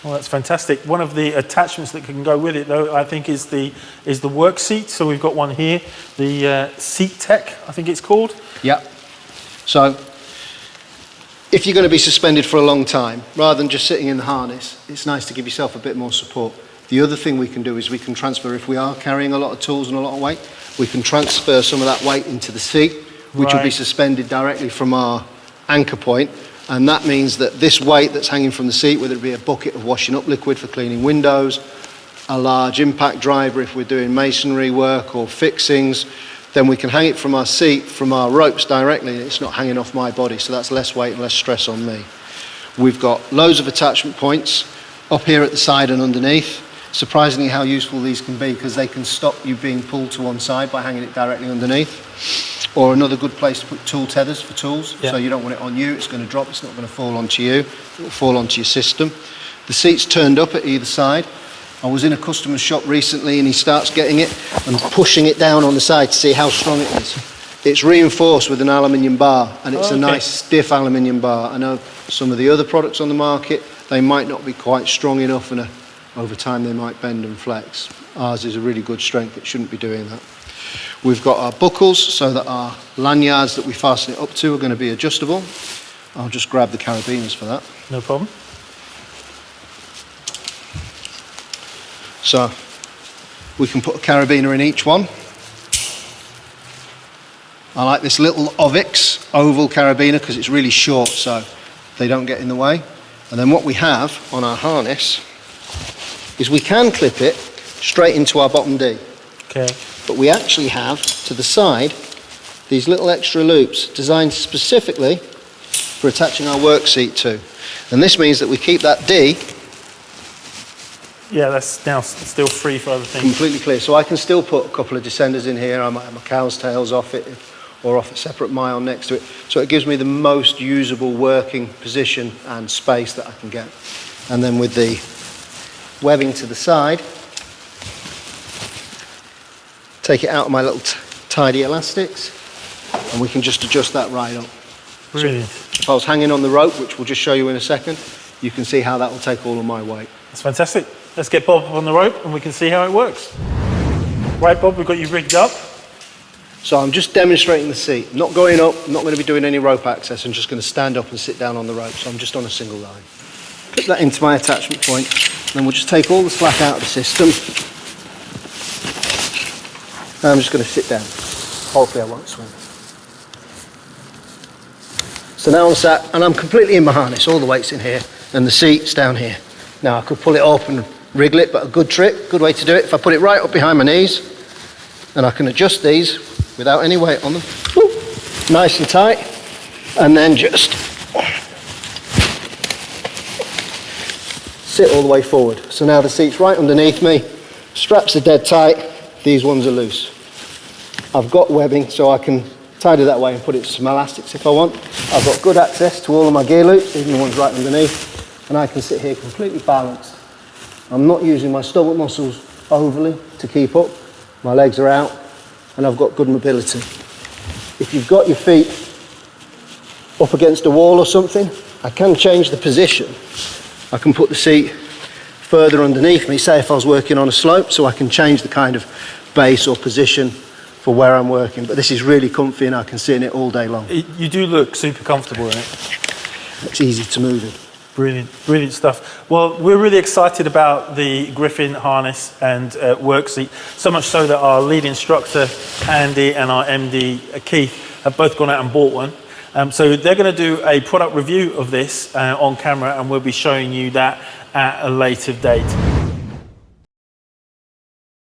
Well, that's fantastic. One of the attachments that can go with it, though, I think is the work seat. So we've got one here, the Seat Tec, I think it's called. Yeah. So if you're going to be suspended for a long time, rather than just sitting in the harness, it's nice to give yourself a bit more support. The other thing we can do is we can transfer, if we are carrying a lot of tools and a lot of weight, we can transfer some of that weight into the seat, which will be suspended directly from our anchor point. And that means that this weight that's hanging from the seat, whether it be a bucket of washing up liquid for cleaning windows, a large impact driver if we're doing masonry work or fixings, then we can hang it from our seat, from our ropes directly, and it's not hanging off my body, so that's less weight and less stress on me. We've got loads of attachment points up here at the side and underneath. Surprisingly how useful these can be, because they can stop you being pulled to one side by hanging it directly underneath. Or another good place to put tool tethers for tools, so you don't want it on you, it's going to drop, it's not going to fall onto you, it will fall onto your system. The seat's turned up at either side. I was in a customer's shop recently and he starts getting it and pushing it down on the side to see how strong it is. It's reinforced with an aluminium bar, and it's a nice stiff aluminium bar. I know some of the other products on the market, they might not be quite strong enough, and over time they might bend and flex. Ours is a really good strength, it shouldn't be doing that. We've got our buckles so that our lanyards that we fasten it up to are going to be adjustable. I'll just grab the carabiners for that. No problem. So we can put a carabiner in each one. I like this little REAX oval carabiner because it's really short, so they don't get in the way. And then what we have on our harness is we can clip it straight into our bottom D. Okay. But we actually have, to the side, these little extra loops designed specifically for attaching our work seat to. And this means that we keep that D that's now still free for other things. completely clear. So I can still put a couple of descenders in here. I might have my cow's tails off it, or off a separate mile next to it. So it gives me the most usable working position and space that I can get. And then with the webbing to the side, take it out of my little tidy elastics, and we can just adjust that right up. Brilliant. So if I was hanging on the rope, which we'll just show you in a second, you can see how that will take all of my weight. That's fantastic. Let's get Bob up on the rope and we can see how it works. Right, Bob, we've got you rigged up. So I'm just demonstrating the seat. Not going up, I'm not going to be doing any rope access, I'm just going to stand up and sit down on the rope, so I'm just on a single line. Put that into my attachment point, and then we'll just take all the slack out of the system. And I'm just going to sit down. Hopefully I won't swim. So now I'm sat, and I'm completely in my harness, all the weight's in here, and the seat's down here. Now I could pull it up and wriggle it, but a good trick, good way to do it, if I put it right up behind my knees, and I can adjust these without any weight on them. Woo, nice and tight, and then just sit all the way forward. So now the seat's right underneath me, straps are dead tight, these ones are loose. I've got webbing so I can tidy that way and put it to some elastics if I want. I've got good access to all of my gear loops, even the ones right underneath, and I can sit here completely balanced. I'm not using my stomach muscles overly to keep up. My legs are out, and I've got good mobility. If you've got your feet up against a wall or something, I can change the position. I can put the seat further underneath me, say if I was working on a slope, so I can change the kind of base or position for where I'm working. But this is really comfy and I can sit in it all day long. You do look super comfortable in it. It's easy to move in. Brilliant, brilliant stuff. Well, we're really excited about the Griffin harness and work seat, so much so that our lead instructor, Andy, and our MD, Keith, have both gone out and bought one. So they're going to do a product review of this on camera, and we'll be showing you that at a later date.